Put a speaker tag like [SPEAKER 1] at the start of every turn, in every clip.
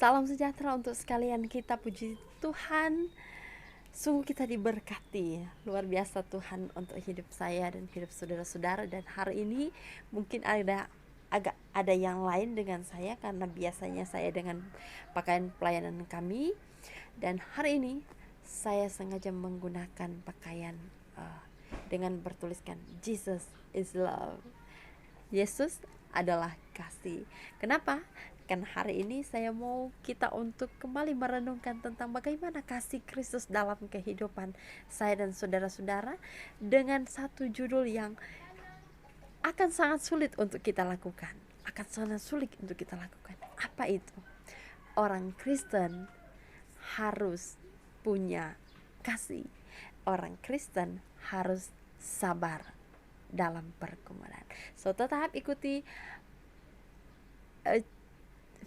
[SPEAKER 1] Salam sejahtera untuk sekalian kita, puji Tuhan. Sungguh kita diberkati, luar biasa Tuhan untuk hidup saya dan hidup saudara-saudara. Dan hari ini mungkin agak ada yang lain dengan saya, karena biasanya saya dengan pakaian pelayanan kami. Dan hari ini saya sengaja menggunakan pakaian dengan bertuliskan Jesus is love. Yesus adalah kasih. Kenapa? Kan hari ini saya mau kita untuk kembali merenungkan tentang bagaimana kasih Kristus dalam kehidupan saya dan saudara-saudara, dengan satu judul yang akan sangat sulit untuk kita lakukan. Akan sangat sulit untuk kita lakukan. Apa itu? Orang Kristen harus punya kasih. Orang Kristen harus sabar dalam pergumulan. So, tetap ikuti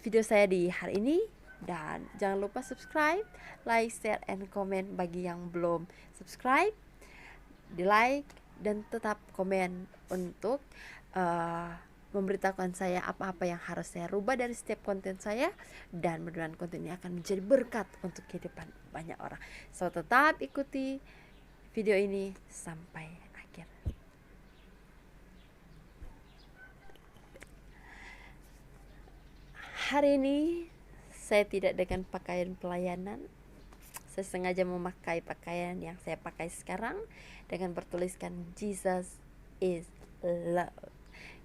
[SPEAKER 1] video saya di hari ini, dan jangan lupa subscribe, like, share, and comment bagi yang belum subscribe, di like, dan tetap komen untuk memberitahukan saya apa-apa yang harus saya rubah dari setiap konten saya, dan mudah-mudahan konten ini akan menjadi berkat untuk kehidupan banyak orang. So, tetap ikuti video ini sampai akhir. Hari ini saya tidak dengan pakaian pelayanan. Saya sengaja memakai pakaian yang saya pakai sekarang dengan bertuliskan Jesus is love.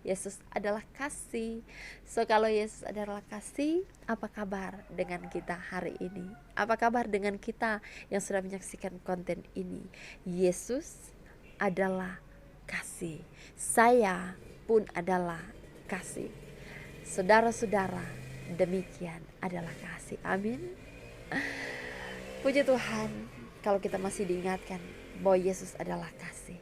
[SPEAKER 1] Yesus adalah kasih. So, kalau Yesus adalah kasih, apa kabar dengan kita hari ini? Apa kabar dengan kita yang sudah menyaksikan konten ini? Yesus adalah kasih. Saya pun adalah kasih. Saudara-saudara, demikian adalah kasih. Amin. Puji Tuhan kalau kita masih diingatkan bahwa Yesus adalah kasih.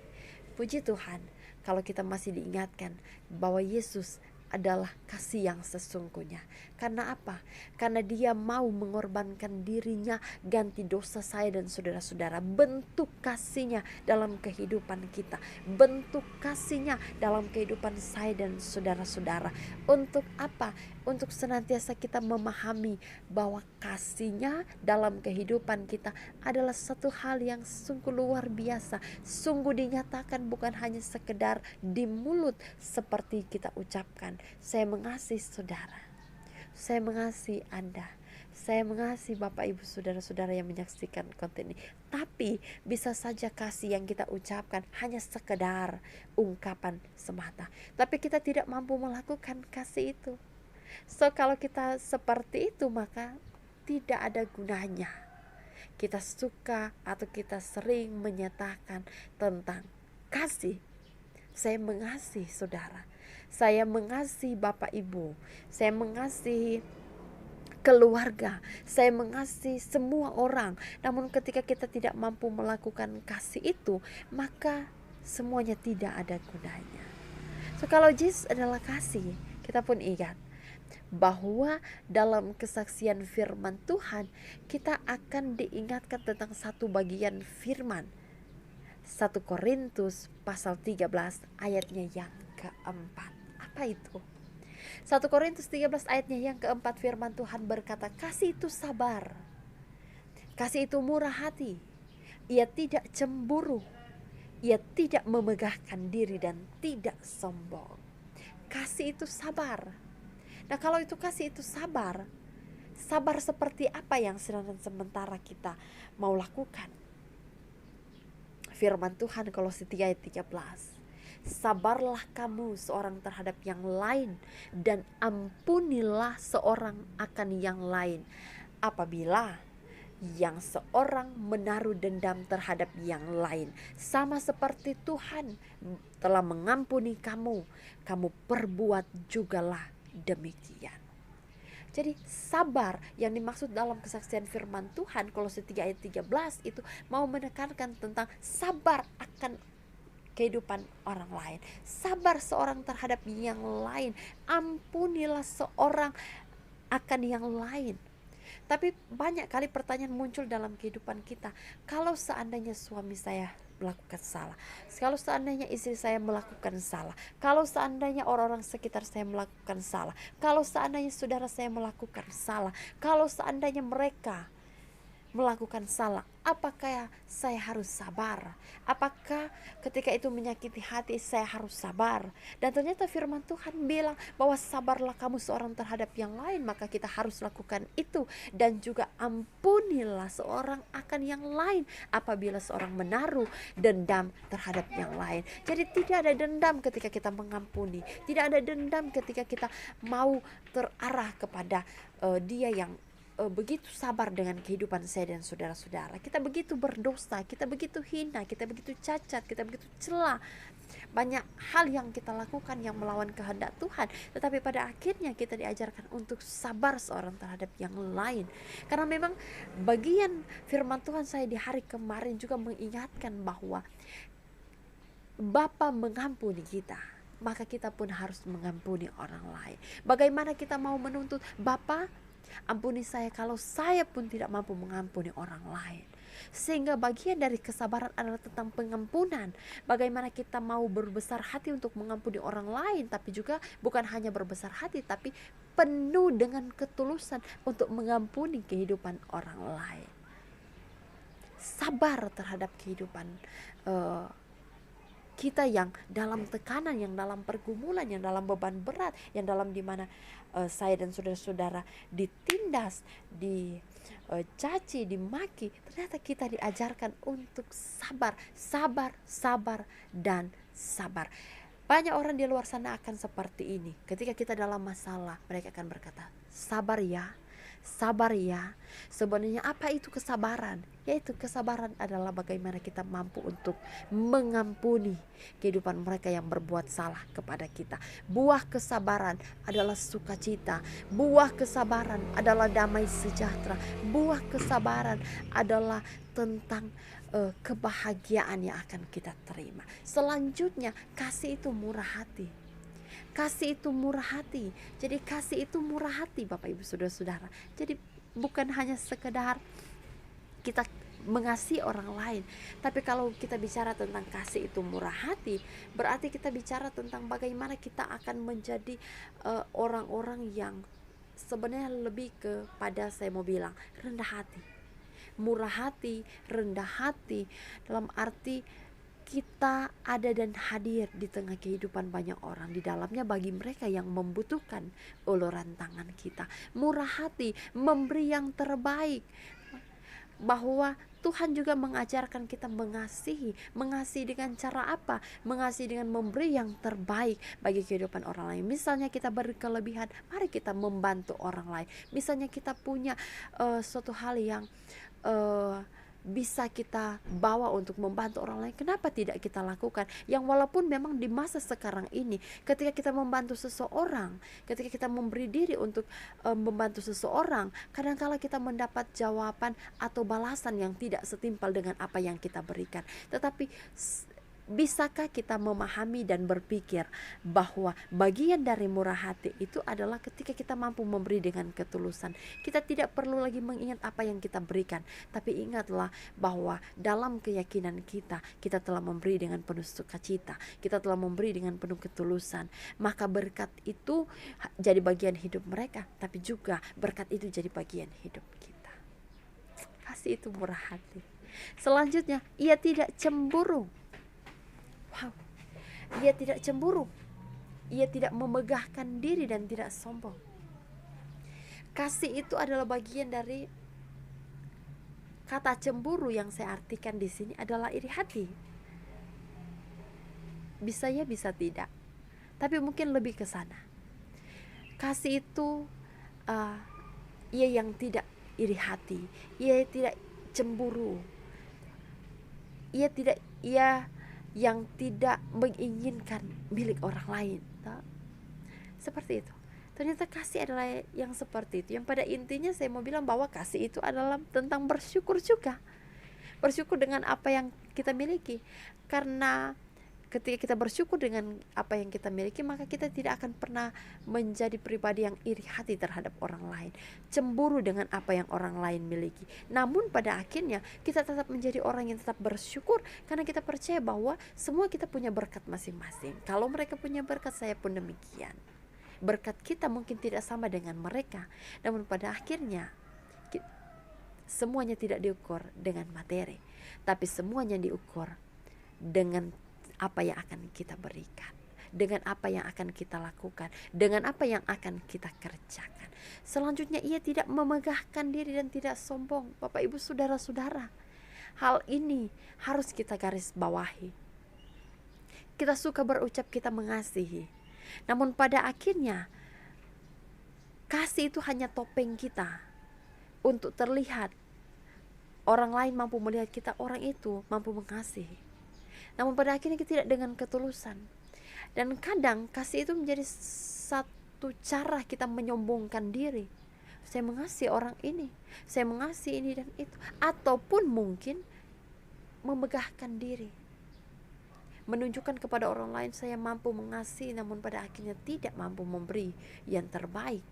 [SPEAKER 1] Puji Tuhan kalau kita masih diingatkan bahwa Yesus adalah kasih yang sesungguhnya. Karena apa? Karena Dia mau mengorbankan dirinya ganti dosa saya dan saudara-saudara. Bentuk kasihnya dalam kehidupan kita, bentuk kasihnya dalam kehidupan saya dan saudara-saudara. Untuk apa? Untuk senantiasa kita memahami bahwa kasihnya dalam kehidupan kita adalah satu hal yang sungguh luar biasa. Sungguh dinyatakan bukan hanya sekedar di mulut seperti kita ucapkan. Saya mengasihi saudara, saya mengasihi Anda, saya mengasihi Bapak Ibu saudara-saudara yang menyaksikan konten ini. Tapi bisa saja kasih yang kita ucapkan hanya sekedar ungkapan semata, tapi kita tidak mampu melakukan kasih itu. So, kalau kita seperti itu, maka tidak ada gunanya kita suka atau kita sering menyatakan tentang kasih. Saya mengasihi saudara, saya mengasihi Bapak Ibu, saya mengasihi keluarga, saya mengasihi semua orang. Namun ketika kita tidak mampu melakukan kasih itu, maka semuanya tidak ada gunanya. So, kalau Yesus adalah kasih, kita pun ingat bahwa dalam kesaksian firman Tuhan, kita akan diingatkan tentang satu bagian firman 1 Korintus pasal 13 ayatnya yang keempat. Apa itu? 1 Korintus 13 ayatnya yang keempat, firman Tuhan berkata, kasih itu sabar, kasih itu murah hati, ia tidak cemburu, ia tidak memegahkan diri dan tidak sombong. Kasih itu sabar. Nah, kalau itu kasih itu sabar, sabar seperti apa yang sedang sementara kita mau lakukan? Firman Tuhan Kolose 3 ayat 13. Sabarlah kamu seorang terhadap yang lain, dan ampunilah seorang akan yang lain. Apabila yang seorang menaruh dendam terhadap yang lain, sama seperti Tuhan telah mengampuni kamu, kamu perbuat jugalah demikian. Jadi sabar yang dimaksud dalam kesaksian firman Tuhan Kolose 3 ayat 13 itu mau menekankan tentang sabar akan kehidupan orang lain, sabar seorang terhadap yang lain, ampunilah seorang akan yang lain. Tapi banyak kali pertanyaan muncul dalam kehidupan kita, kalau seandainya suami saya melakukan salah, kalau seandainya istri saya melakukan salah, kalau seandainya orang-orang sekitar saya melakukan salah, kalau seandainya saudara saya melakukan salah, kalau seandainya mereka melakukan salah, apakah saya harus sabar? Apakah ketika itu menyakiti hati saya harus sabar? Dan ternyata firman Tuhan bilang bahwa sabarlah kamu seorang terhadap yang lain, maka kita harus lakukan itu. Dan juga ampunilah seorang akan yang lain apabila seorang menaruh dendam terhadap yang lain. Jadi tidak ada dendam ketika kita mengampuni, tidak ada dendam ketika kita mau terarah kepada dia yang begitu sabar dengan kehidupan saya dan saudara-saudara. Kita begitu berdosa, kita begitu hina, kita begitu cacat, kita begitu celah. Banyak hal yang kita lakukan yang melawan kehendak Tuhan, tetapi pada akhirnya kita diajarkan untuk sabar seorang terhadap yang lain. Karena memang bagian firman Tuhan saya di hari kemarin juga mengingatkan bahwa Bapa mengampuni kita, maka kita pun harus mengampuni orang lain. Bagaimana kita mau menuntut Bapa, ampuni saya kalau saya pun tidak mampu mengampuni orang lain. Sehingga bagian dari kesabaran adalah tentang pengampunan. Bagaimana kita mau berbesar hati untuk mengampuni orang lain, tapi juga bukan hanya berbesar hati, tapi penuh dengan ketulusan untuk mengampuni kehidupan orang lain. Sabar terhadap kehidupan kita yang dalam tekanan, yang dalam pergumulan, yang dalam beban berat, yang dalam dimana saya dan saudara-saudara ditindas, dicaci, dimaki. Ternyata kita diajarkan untuk sabar, sabar, sabar, dan sabar. Banyak orang di luar sana akan seperti ini. Ketika kita dalam masalah, mereka akan berkata, sabar ya, sabar ya. Sebenarnya apa itu kesabaran? Yaitu kesabaran adalah bagaimana kita mampu untuk mengampuni kehidupan mereka yang berbuat salah kepada kita. Buah kesabaran adalah sukacita. Buah kesabaran adalah damai sejahtera. Buah kesabaran adalah tentang kebahagiaan yang akan kita terima. Selanjutnya, kasih itu murah hati. Kasih itu murah hati. Jadi kasih itu murah hati, Bapak Ibu Saudara-saudara. Jadi bukan hanya sekedar kita mengasihi orang lain, tapi kalau kita bicara tentang kasih itu murah hati, berarti kita bicara tentang bagaimana kita akan menjadi orang-orang yang sebenarnya lebih kepada, saya mau bilang, rendah hati. Murah hati, rendah hati, dalam arti kita ada dan hadir di tengah kehidupan banyak orang, di dalamnya bagi mereka yang membutuhkan uluran tangan kita. Murah hati, memberi yang terbaik. Bahwa Tuhan juga mengajarkan kita mengasihi. Mengasihi dengan cara apa? Mengasihi dengan memberi yang terbaik bagi kehidupan orang lain. Misalnya kita berkelebihan, mari kita membantu orang lain. Misalnya kita punya suatu hal yang bisa kita bawa untuk membantu orang lain, kenapa tidak kita lakukan? Yang walaupun memang di masa sekarang ini, ketika kita membantu seseorang, ketika kita memberi diri untuk membantu seseorang, kadang-kala kita mendapat jawaban atau balasan yang tidak setimpal dengan apa yang kita berikan. Tetapi bisakah kita memahami dan berpikir bahwa bagian dari murah hati itu adalah ketika kita mampu memberi dengan ketulusan. Kita tidak perlu lagi mengingat apa yang kita berikan, tapi ingatlah bahwa dalam keyakinan kita, kita telah memberi dengan penuh sukacita, kita telah memberi dengan penuh ketulusan. Maka berkat itu jadi bagian hidup mereka, tapi juga berkat itu jadi bagian hidup kita. Kasih itu murah hati. Selanjutnya, ia tidak cemburu. Wow. Ia tidak cemburu. Ia tidak memegahkan diri dan tidak sombong. Kasih itu adalah bagian dari kata cemburu yang saya artikan di sini adalah iri hati. Bisa ya, bisa tidak. Tapi mungkin lebih ke sana. Kasih itu ia yang tidak iri hati, ia tidak cemburu. Ia yang tidak menginginkan milik orang lain. Seperti itu. Ternyata kasih adalah yang seperti itu. Yang pada intinya saya mau bilang bahwa kasih itu adalah tentang bersyukur juga. Bersyukur dengan apa yang kita miliki. Karena ketika kita bersyukur dengan apa yang kita miliki, maka kita tidak akan pernah menjadi pribadi yang iri hati terhadap orang lain, cemburu dengan apa yang orang lain miliki. Namun pada akhirnya kita tetap menjadi orang yang tetap bersyukur, karena kita percaya bahwa semua kita punya berkat masing-masing. Kalau mereka punya berkat, saya pun demikian. Berkat kita mungkin tidak sama dengan mereka, namun pada akhirnya semuanya tidak diukur dengan materi, tapi semuanya diukur dengan apa yang akan kita berikan, dengan apa yang akan kita lakukan, dengan apa yang akan kita kerjakan. Selanjutnya, ia tidak memegahkan diri dan tidak sombong. Bapak Ibu saudara-saudara, hal ini harus kita garis bawahi. Kita suka berucap kita mengasihi, namun pada akhirnya kasih itu hanya topeng kita untuk terlihat. Orang lain mampu melihat kita, orang itu mampu mengasihi, namun pada akhirnya kita tidak dengan ketulusan. Dan kadang kasih itu menjadi satu cara kita menyombongkan diri. Saya mengasihi orang ini, saya mengasihi ini dan itu. Ataupun mungkin memegahkan diri, menunjukkan kepada orang lain saya mampu mengasihi, namun pada akhirnya tidak mampu memberi yang terbaik.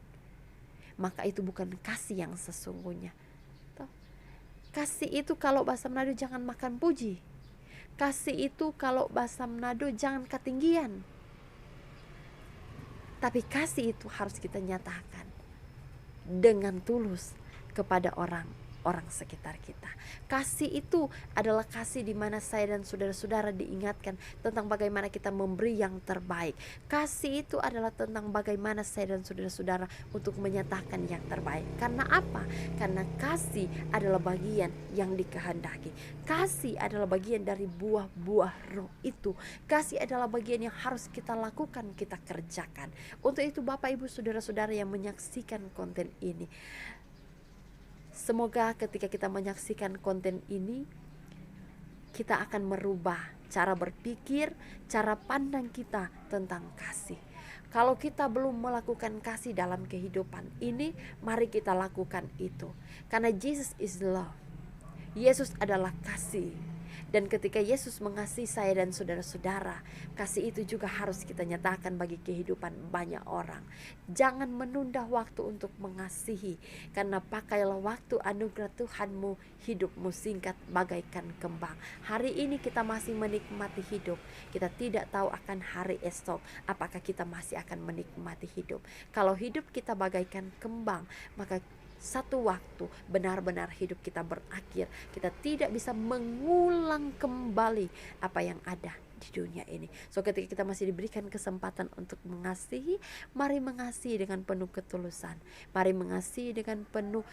[SPEAKER 1] Maka itu bukan kasih yang sesungguhnya. Kasih itu kalau bahasa Manado jangan makan puji. Kasih itu kalau bahasa Manado jangan ketinggian. Tapi kasih itu harus kita nyatakan dengan tulus kepada orang sekitar kita. Kasih itu adalah kasih di mana saya dan saudara-saudara diingatkan tentang bagaimana kita memberi yang terbaik. Kasih itu adalah tentang bagaimana saya dan saudara-saudara untuk menyatakan yang terbaik. Karena apa? Karena kasih adalah bagian yang dikehendaki. Kasih adalah bagian dari buah-buah roh itu. Kasih adalah bagian yang harus kita lakukan, kita kerjakan. Untuk itu Bapak Ibu saudara-saudara yang menyaksikan konten ini, semoga ketika kita menyaksikan konten ini, kita akan merubah cara berpikir, cara pandang kita tentang kasih. Kalau kita belum melakukan kasih dalam kehidupan ini, mari kita lakukan itu. Karena Jesus is love. Yesus adalah kasih. Dan ketika Yesus mengasihi saya dan saudara-saudara, kasih itu juga harus kita nyatakan bagi kehidupan banyak orang. Jangan menunda waktu untuk mengasihi, karena pakailah waktu anugerah Tuhanmu, hidupmu singkat bagaikan kembang. Hari ini kita masih menikmati hidup, kita tidak tahu akan hari esok apakah kita masih akan menikmati hidup. Kalau hidup kita bagaikan kembang, maka satu waktu benar-benar hidup kita berakhir. Kita tidak bisa mengulang kembali apa yang ada di dunia ini. So ketika kita masih diberikan kesempatan untuk mengasihi, mari mengasihi dengan penuh ketulusan, mari mengasihi dengan penuh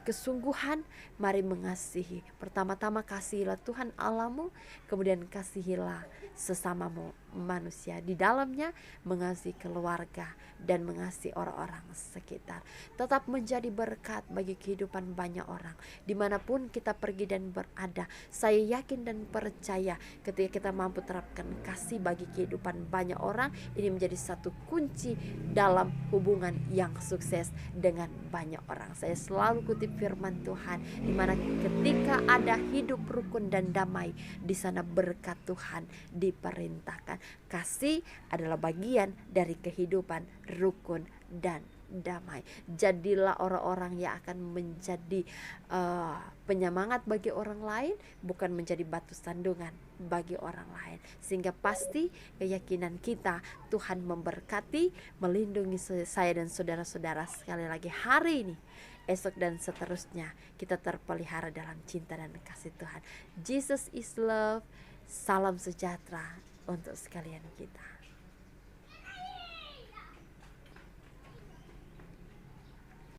[SPEAKER 1] kesungguhan. Mari mengasihi. Pertama-tama kasihilah Tuhan Allahmu, kemudian kasihilah sesamamu manusia. Di dalamnya mengasihi keluarga dan mengasihi orang-orang sekitar. Tetap menjadi berkat bagi kehidupan banyak orang dimanapun kita pergi dan berada. Saya yakin dan percaya ketika kita mampu terapkan kasih bagi kehidupan banyak orang, ini menjadi satu kunci dalam hubungan yang sukses dengan banyak orang. Saya selalu kutip firman Tuhan, di mana ketika ada hidup rukun dan damai, di sana berkat Tuhan diperintahkan. Kasih adalah bagian dari kehidupan rukun dan damai. Jadilah orang-orang yang akan menjadi penyemangat bagi orang lain, bukan menjadi batu sandungan bagi orang lain. Sehingga pasti keyakinan kita Tuhan memberkati, melindungi saya dan saudara-saudara. Sekali lagi hari ini, esok dan seterusnya kita terpelihara dalam cinta dan kasih Tuhan. Jesus is love. Salam sejahtera untuk sekalian kita.